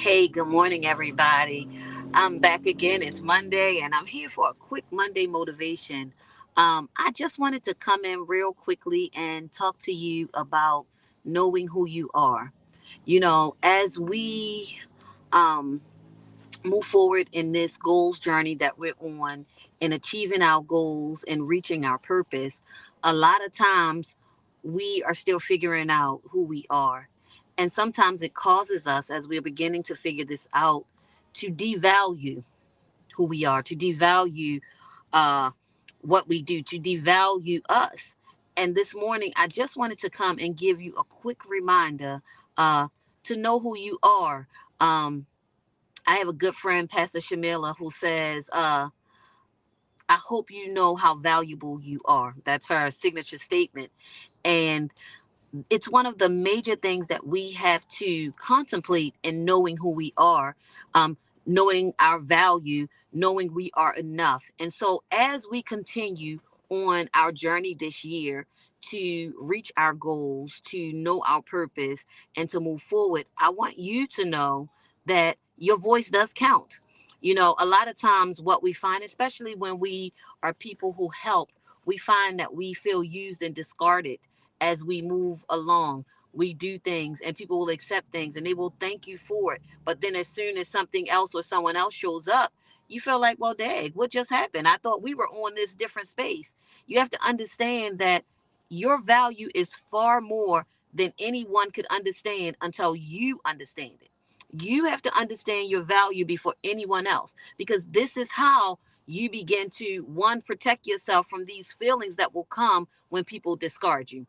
Hey, good morning, everybody. I'm back again. It's Monday, and I'm here for a quick Monday motivation. I just wanted to come in real quickly and talk to you about knowing who you are. As we um, move forward in this goals journey that we're on in achieving our goals and reaching our purpose, a lot of times we are still figuring out who we are. And sometimes it causes us, as we're beginning to figure this out, to devalue who we are, to devalue uh, what we do, to devalue us. And this morning, I just wanted to come and give you a quick reminder uh, to know who you are. Um, I have a good friend, Pastor Shamila, who says, I hope you know how valuable you are. That's her signature statement. And it's one of the major things that we have to contemplate in knowing who we are, knowing our value, knowing we are enough. And so, as we continue on our journey this year to reach our goals, to know our purpose, and to move forward, I want you to know that your voice does count. A lot of times, what we find, especially when we are people who help, we find that we feel used and discarded as we move along. We do things and people will accept things and they will thank you for it. But then as soon as something else or someone else shows up, you feel like, well, dang, what just happened? I thought we were on this different space. You have to understand that your value is far more than anyone could understand until you understand it. You have to understand your value before anyone else, because this is how you begin to, one, protect yourself from these feelings that will come when people discard you.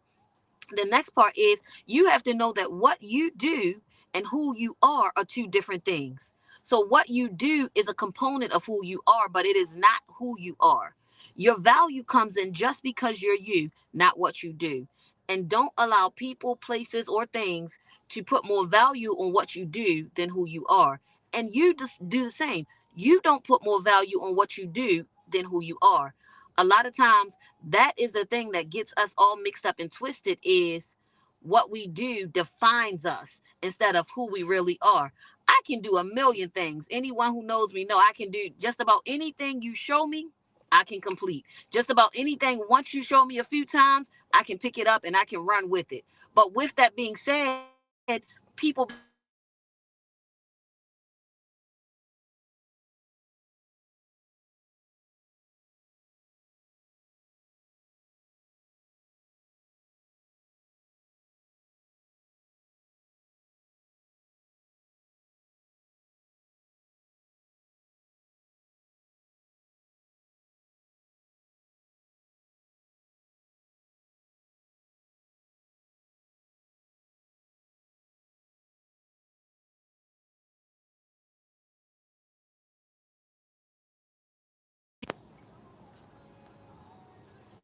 The next part is you have to know that what you do and who you are two different things. So what you do is a component of who you are, but it is not who you are. Your value comes in just because you're you, not what you do. And don't allow people, places, or things to put more value on what you do than who you are. And you just do the same. You don't put more value on what you do than who you are. A lot of times that is the thing that gets us all mixed up and twisted, is what we do defines us instead of who we really are. I can do a million things. Anyone who knows me know I can do just about anything you show me. I can complete just about anything. Once you show me a few times, I can pick it up and I can run with it. But with that being said, people begin to discard me because they don't understand that I am valuable. I am enough. And so when we begin to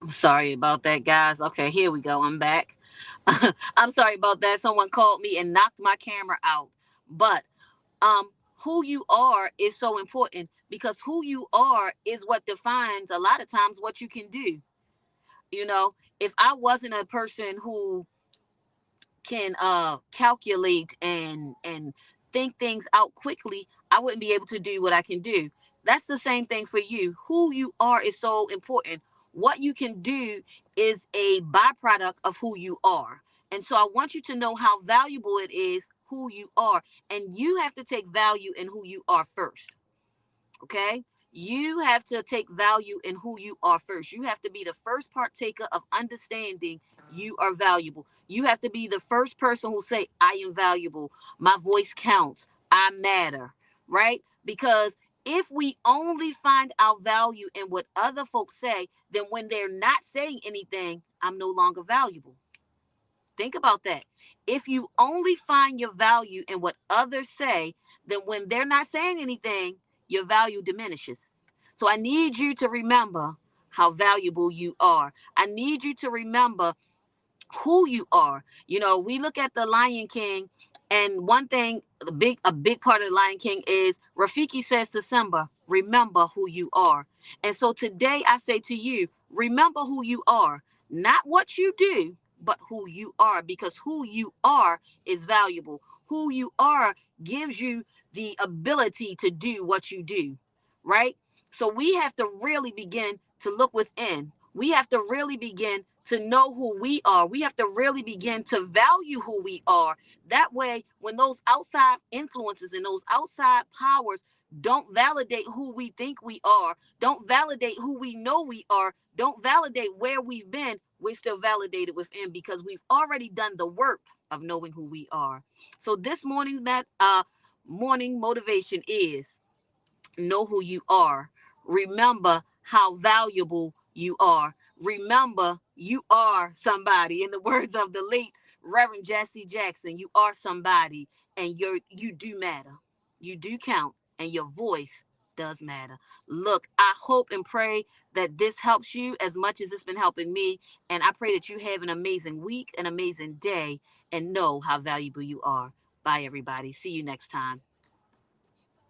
I'm sorry about that, guys. Okay, here we go. I'm back. I'm sorry about that. Someone called me and knocked my camera out. But who you are is so important, because who you are is what defines a lot of times what you can do. If I wasn't a person who can calculate and think things out quickly, I wouldn't be able to do what I can do. That's the same thing for you. Who you are is so important. What you can do is a byproduct of who you are. And so I want you to know how valuable it is who you are. And you have to take value in who you are first. Okay? You have to take value in who you are first. You have to be the first partaker of understanding you are valuable. You have to be the first person who say, I am valuable. My voice counts. I matter. Right? Because if we only find our value in what other folks say, then when they're not saying anything, I'm no longer valuable. Think about that. If you only find your value in what others say, then when they're not saying anything, your value diminishes. So I need you to remember how valuable you are. I need you to remember who you are. We look at the Lion King, and one thing, a big part of the Lion King is Rafiki says to Simba, remember who you are. And so today I say to you, remember who you are, not what you do, but who you are, because who you are is valuable. who you are gives you the ability to do what you do, right? So we have to really begin to look within. We have to really begin to know who we are. We have to really begin to value who we are. That way, when those outside influences and those outside powers don't validate who we think we are, don't validate who we know we are, don't validate where we've been, we're still validated within because we've already done the work of knowing who we are. So this morning motivation is know who you are. Remember how valuable you are. Remember you are somebody. In the words of the late Reverend Jesse Jackson, you are somebody, and you do matter. You do count, and your voice does matter. Look, I hope and pray that this helps you as much as it's been helping me. And I pray that you have an amazing week, an amazing day, and know how valuable you are. Bye, everybody. See you next time.